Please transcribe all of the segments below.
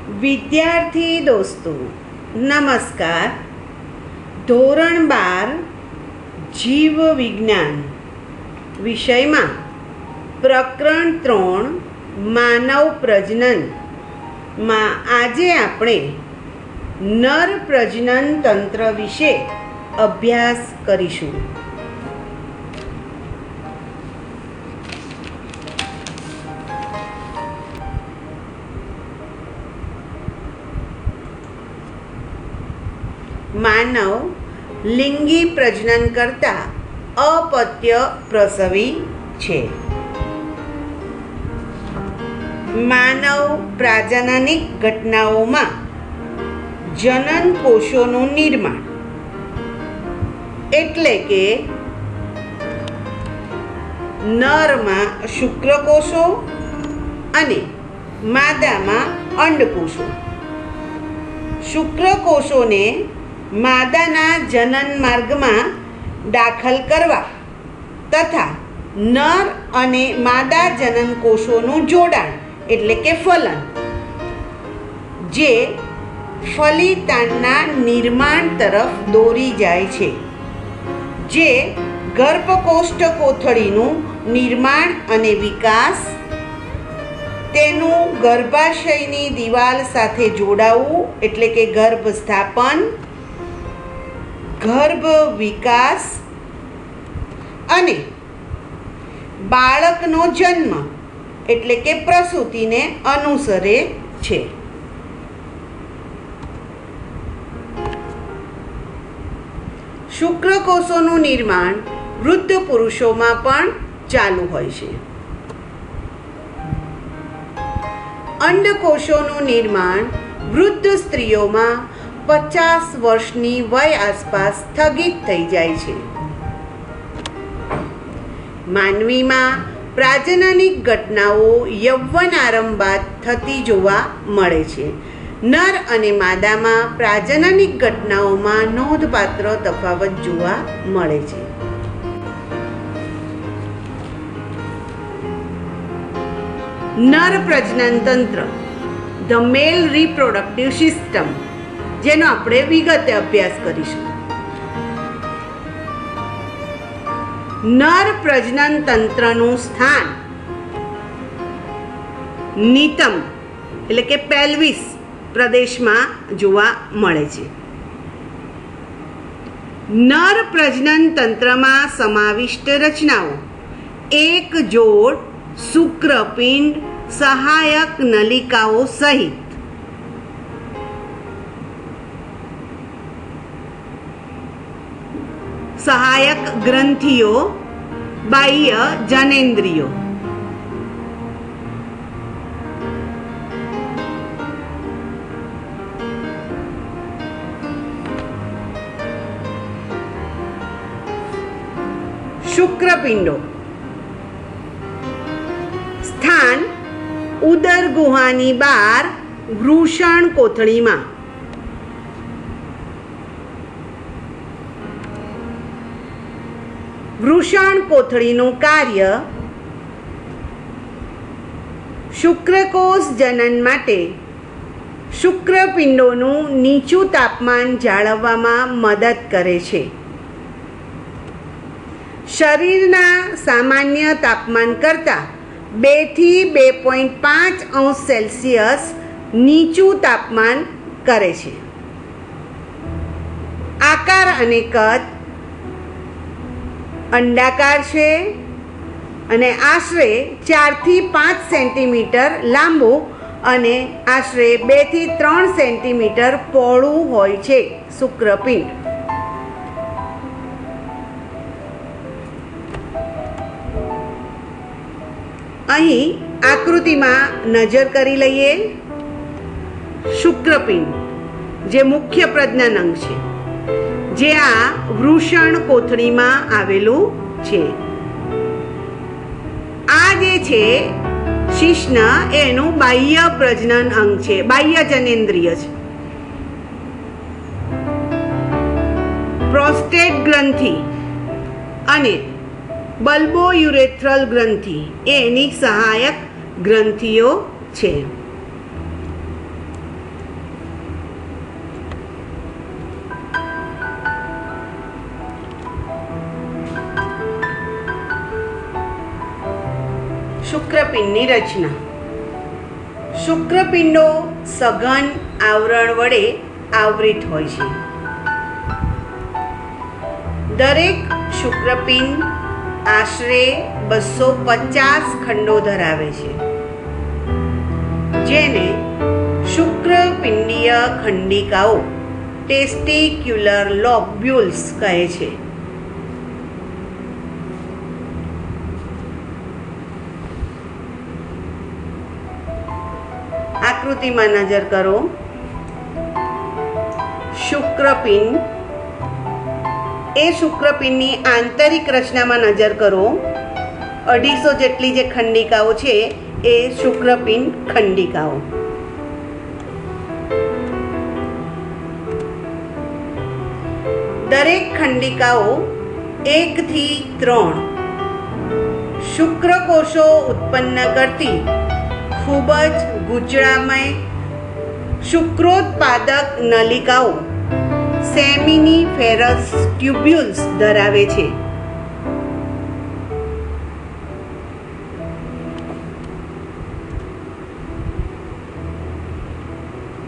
વિદ્યાર્થી દોસ્તો નમસ્કાર. ધોરણ 12 જીવ વિજ્ઞાન વિષયમાં પ્રકરણ 3 માનવ પ્રજનનમાં આજે આપણે નર પ્રજનન તંત્ર વિશે અભ્યાસ કરીશું. માનવ લિંગી પ્રજનન કરતા અપત્ય પ્રસવી છે. માનવ પ્રાજનનિક ઘટનાઓમાં જનન કોષોનું નિર્માણ એટલે કે નરમાં શુક્રકોષો અને માદામાં અંડકોષો. શુક્રકોષોને માદાના જનન માર્ગમાં દાખલ કરવા તથા નર અને માદા જનન કોષોનું જોડાણ એટલે કે ફલન, જે ફલિતાંડના નિર્માણ તરફ દોરી જાય છે, જે ગર્ભકોષ્ઠ કોથળીનું નિર્માણ અને વિકાસ, તેનું ગર્ભાશયની દિવાલ સાથે જોડાવું એટલે કે ગર્ભ સ્થાપન, ગર્ભ વિકાસ અને બાળકનો જન્મ એટલે કે પ્રસૂતિને અનુસરે છે. શુક્રકોષોનું નિર્માણ વૃદ્ધ પુરુષોમાં પણ ચાલુ હોય છે. અંડકોષોનું નિર્માણ વૃદ્ધ સ્ત્રીઓમાં 50 વર્ષની વય આસપાસ સ્થગિત થઈ જાય છે. માનવીમાં પ્રાજનનિક ઘટનાઓ યૌવન આરંભ બાદ થતી જોવા મળે છે. નર અને માદામાં પ્રાજનનિક ઘટનાઓમાં નોંધપાત્ર તફાવત જોવા મળે છે. નર પ્રજનન તંત્ર, ધ મેલ રિપ્રોડક્ટિવ સિસ્ટમ, જેનો આપણે વિગતે અભ્યાસ કરીશું. નર પ્રજનન તંત્રનું સ્થાન નિતંબ એટલે કે પેલ્વિસ પ્રદેશમાં જોવા મળે છે. નર પ્રજનન તંત્રમાં સમાવિષ્ટ રચનાઓ એક જોડ શુક્રપિંડ, સહાયક નલિકાઓ સહિત સહાયક ગ્રંથિઓ, બાહ્ય જનેન્દ્રિયો, શુક્રપિંડો. સ્થાન ઉદર ગુહાની બહાર વૃષણ કોથળીમાં. વૃષણ કોથળીનું કાર્ય શુક્રકોષ જનન માટે શુક્રપિંડોનું નીચું તાપમાન જાળવવામાં મદદ કરે છે. શરીરના સામાન્ય તાપમાન કરતાં 2 થી 2.5 અંશ સેલ્સિયસ નીચું તાપમાન કરે છે. આકાર અને કદ અંડાકાર છે અને આશરે 4 થી 5 સેન્ટીમીટર લાંબુ અને આશરે 2 થી 3 સેન્ટીમીટર પહોળું હોય છે. શુક્રપિંડ અહીં આકૃતિમાં નજર કરી લઈએ. શુક્રપિંડ જે મુખ્ય પ્રજનન અંગ છે, જે આ વૃષણ કોથળીમાં આવેલું છે. આ જે છે શિશ્ન, એનું બાહ્ય પ્રજનન અંગ છે, બાહ્ય જનેન્દ્રિય છે. પ્રોસ્ટેટ ગ્રંથિ અને બલ્બોયુરેથ્રલ ગ્રંથિ એ એની સહાયક ગ્રંથિઓ છે. શુક્રપિંડની રચના. શુક્રપિંડો સઘન આવરણ વડે આવૃત હોય છે. દરેક શુક્રપિંડ આશરે 250 ખંડો ધરાવે છે, જેને શુક્રપિંડીય ખંડિકાઓ ટેસ્ટિક્યુલર લોબ્યુલ્સ કહે છે. આકૃતિમાં નજર કરો. શુક્રપિંડ, એ શુક્રપિંડની આંતરિક રચનામાં નજર કરો. 250 જેટલી જે ખંડિકાઓ છે એ શુક્રપિંડ ખંડિકાઓ. દરેક ખંડિકાઓ 1 થી 3 શુક્રકોષો ઉત્પન્ન કરતી ખૂબ જ ગૂંચળામય શુક્રોત્પાદક નલિકાઓ સેમિનિફેરસ ટ્યુબ્યુલ્સ ધરાવે છે.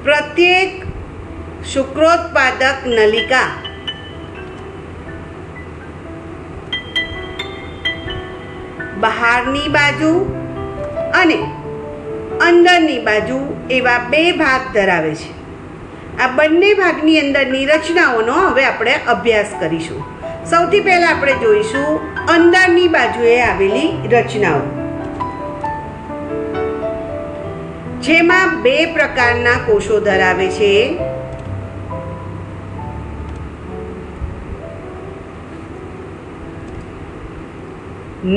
પ્રત્યેક શુક્રોત્પાદક નલિકા બહારની બાજુ અને અંદરની બાજુ એવા 2 ભાગ ધરાવે છે. આ બંને ભાગની અંદરની રચનાઓનો હવે આપણે અભ્યાસ કરીશું. સૌથી પહેલા આપણે જોઈશું અંદરની બાજુએ આવેલી રચનાઓ, જેમાં 2 પ્રકારના કોષો ધરાવે છે.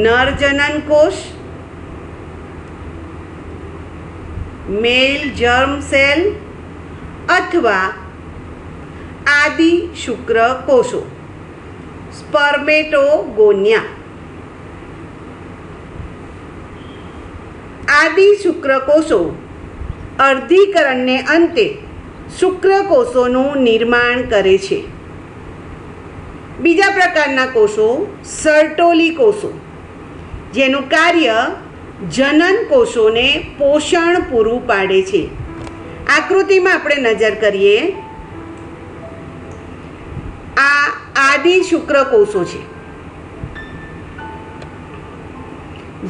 નરજનન કોષ, મેલ જર્મ સેલ અથવા આદિ શુક્ર કોષો સ્પર્મેટોગોનિયા. આદિ શુક્રકોષો અર્ધીકરણને અંતે શુક્રકોષોનું નિર્માણ કરે છે. બીજા પ્રકારના કોષો સર્ટોલી કોષો, જેનું કાર્ય જનન કોષોને પોષણ પૂરું પાડે છે. આકૃતિમાં આપણે નજર કરીએ. આ આદિ શુક્રકોષો છે,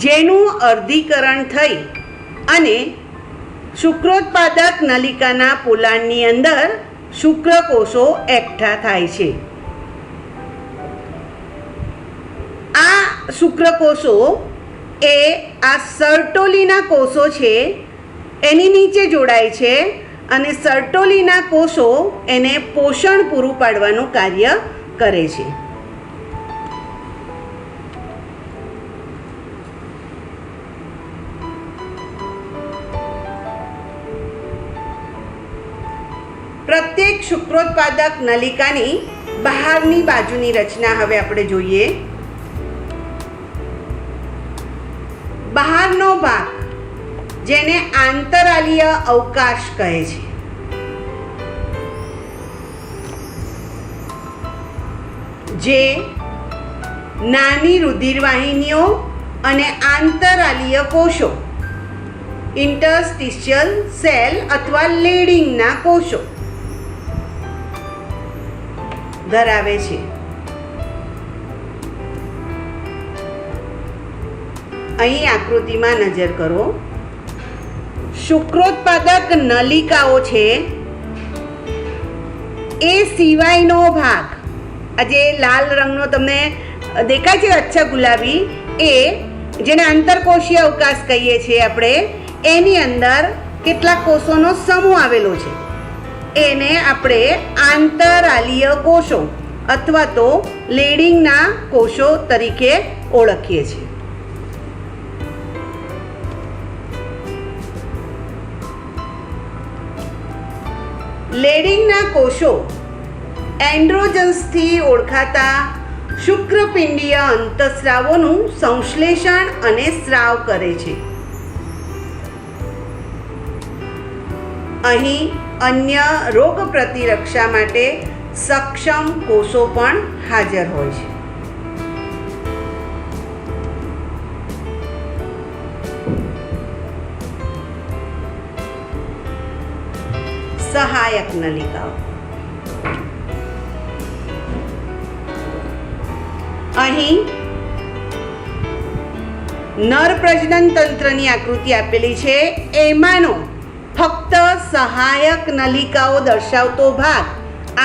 જેનું અર્ધીકરણ થઈ અને શુક્રોત્પાદક નલિકાના પોલાણની અંદર શુક્રકોષો એકઠા થાય છે. આ શુક્રકોષો એ આ સર્ટોલીના કોષો છે એની નીચે જોડાય છે અને સર્ટોલીના કોષો એને પોષણ પૂરું પાડવાનું કાર્ય કરે છે. પ્રત્યેક શુક્રોત્પાદક નલિકાની બહારની બાજુની રચના હવે આપણે જોઈએ. બહારનો ભાગ, જેને આંતરાલીય અવકાશ કહે છે, જે નાની રુધિરવાહિનીઓ અને આંતરાલીય કોષો, ઇન્ટરસ્ટિશિયલ સેલ અથવા લેડિંગના કોષો ધરાવે છે. અહીં આકૃતિમાં નજર કરો. શુક્રોત્પાદક નલિકાઓ છે એ સિવાયનો ભાગ, આ જે લાલ રંગનો તમને દેખાય છે અચ્છા ગુલાબી, એ જેને આંતરકોષીય અવકાશ કહીએ છીએ આપણે, એની અંદર કેટલાક કોષોનો સમૂહ આવેલો છે. એને આપણે આંતરાલીય કોષો અથવા તો લેડિંગના કોષો તરીકે ઓળખીએ છીએ. લેડિંગના કોષો એન્ડ્રોજન્સથી ઓળખાતા શુક્રપિંડીય અંતઃસ્રાવોનું સંશ્લેષણ અને સ્રાવ કરે છે. અહીં અન્ય રોગ પ્રતિરક્ષા માટે સક્ષમ કોષો પણ હાજર હોય છે. સહાયક નલિકાઓ. અહીં નર પ્રજનન તંત્રની આકૃતિ આપેલી છે. એમાંનો ફક્ત સહાયક નલિકાઓ દર્શાવતો ભાગ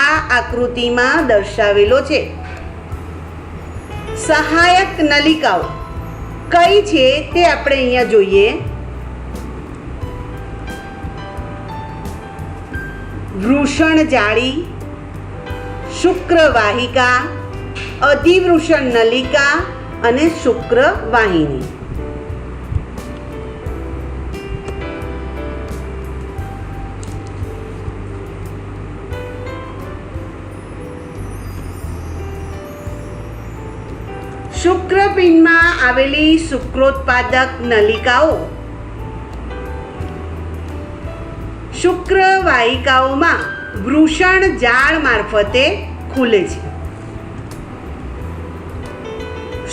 આ આકૃતિમાં દર્શાવેલો છે. સહાયક નલિકાઓ કઈ છે તે આપણે અહીંયા જોઈએ. વૃષણ જાળી, શુક્રવાહિકા, અધિવૃષણ નલિકા અને શુક્રવાહિની. શુક્રપિંડમાં આવેલી શુક્રોત્પાદક નલિકાઓ શુક્રવાહિકાઓમાં વૃષણ જાળ મારફતે ખુલે છે.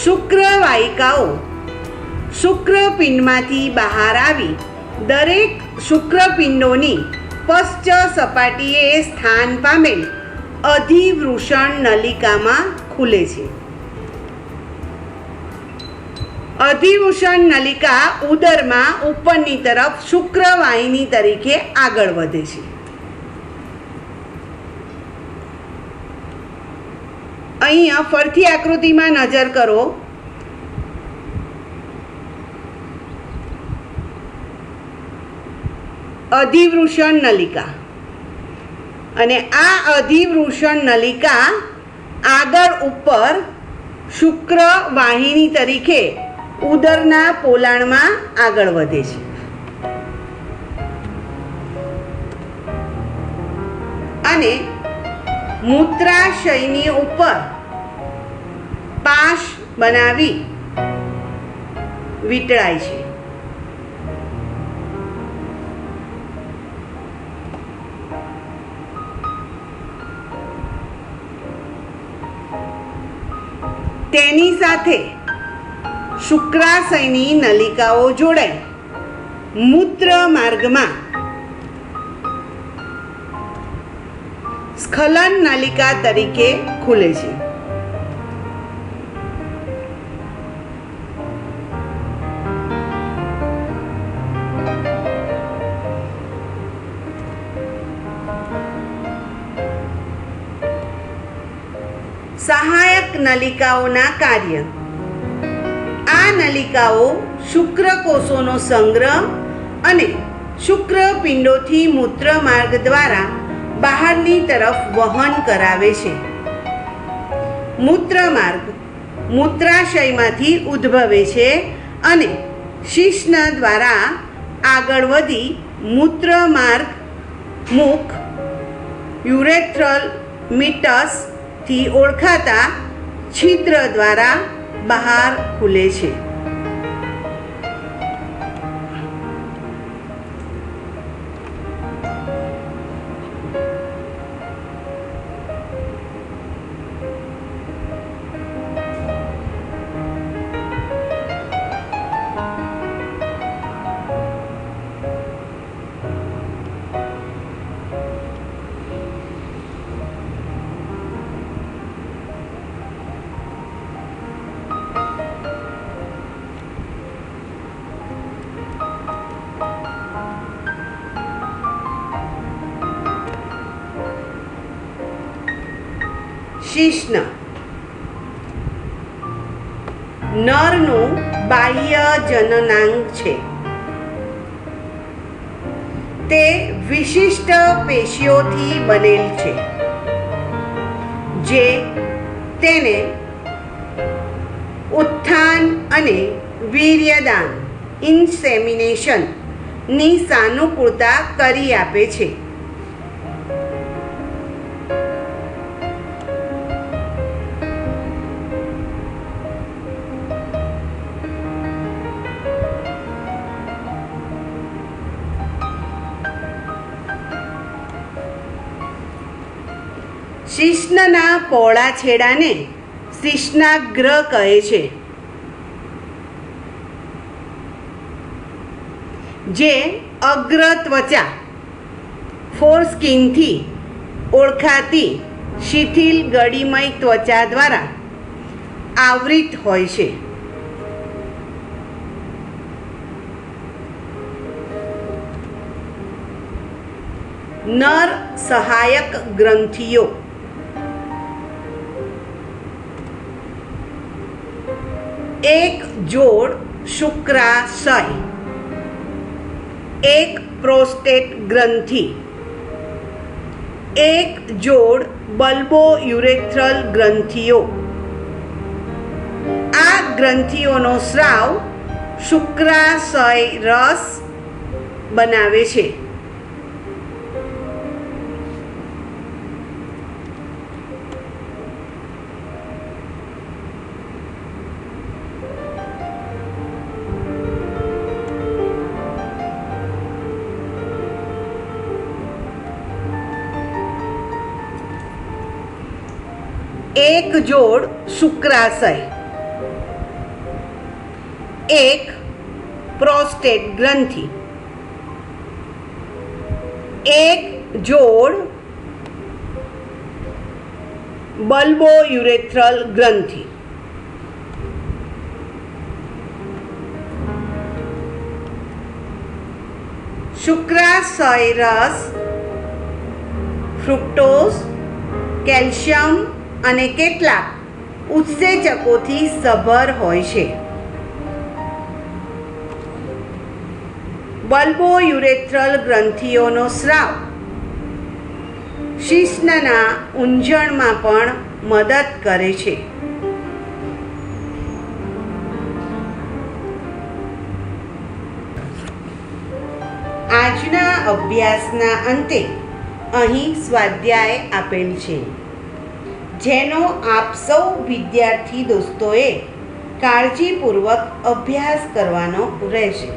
શુક્રવાહિકાઓ શુક્રપિંડમાંથી બહાર આવી દરેક શુક્રપિંડોની પશ્ચ સપાટીએ સ્થાન પામેલ અધિવૃષણ નલિકામાં ખુલે છે. અધિવૃષણ નલિકા ઉદરમાં ઉપરની તરફ શુક્રવાહિની તરીકે આગળ વધે છે. અહીંયા ફરીથી આકૃતિમાં નજર કરો. અધિવૃષણ નલિકા અને આ અધિવૃષણ નલિકા આગળ ઉપર શુક્રવાહિની તરીકે ઉદરના પોલાણમાં આગળ વધે છે. અને મૂત્રાશયની ઉપર પાશ બનાવી વીંટળાય છે. તેની સાથે શુક્રાશયની નલિકાઓ જોડાઈ મૂત્ર માર્ગમાં સ્ખલન નલિકા તરીકે ખુલે છે. સહાયક નલિકાઓના કાર્ય. આ નલિકાઓ શુક્રકોષોનો સંગ્રહ અને શુક્રપિંડોથી મૂત્રમાર્ગ દ્વારા બહારની તરફ વહન કરાવે છે. મૂત્રમાર્ગ મૂત્રાશયમાંથી ઉદ્ભવે છે અને શિશ્ન દ્વારા આગળ વધી મૂત્રમાર્ગ મુખ યુરેથ્રલ મીટસથી ઓળખાતા છિદ્ર દ્વારા બહાર ખુલે છે. શિશ્ન નરનું બાહ્ય જનનાંગ છે. તે વિશિષ્ટ પેશીઓથી બનેલ છે જે તેને ઉત્થાન અને વીર્યદાન ઇન્સેમિનેશનની સાનુકૂળતા કરી આપે છે. શિશ્નના પહોળા છેડાને શિશ્નાગ્ર કહે છે, જે અગ્ર ત્વચા ફોરસ્કિનથી ઓળખાતી શિથિલ ગળીમય ત્વચા દ્વારા આવૃત હોય છે. નર સહાયક ગ્રંથિઓ એક જોડ શુક્રાશય, એક પ્રોસ્ટેટ ગ્રંથિ, એક જોડ બલ્બોયુરેથ્રલ ગ્રંથિઓ. આ ગ્રંથિઓનો સ્રાવ શુક્રાશય રસ બનાવે છે. એક જોડ શુક્રાશય, એક પ્રોસ્ટેટ ગ્રંથિ, એક જોડ બલ્બોયુરેથ્રલ ગ્રંથિ. શુક્રાશય રસ ફ્રુક્ટોઝ, કેલ્શિયમ અને કેટલાક ઉત્સેચકોથી સભર હોય છે. બલ્બોયુરેથ્રલ ગ્રંથિઓનો સ્રાવ શિશ્નના ઊંજણમાં પણ મદદ કરે છે. આજના અભ્યાસના અંતે અહીં સ્વાધ્યાય આપેલ છે, જેનો આપ સૌ વિદ્યાર્થી દોસ્તોએ કાળજીપૂર્વક અભ્યાસ કરવાનો રહેશે.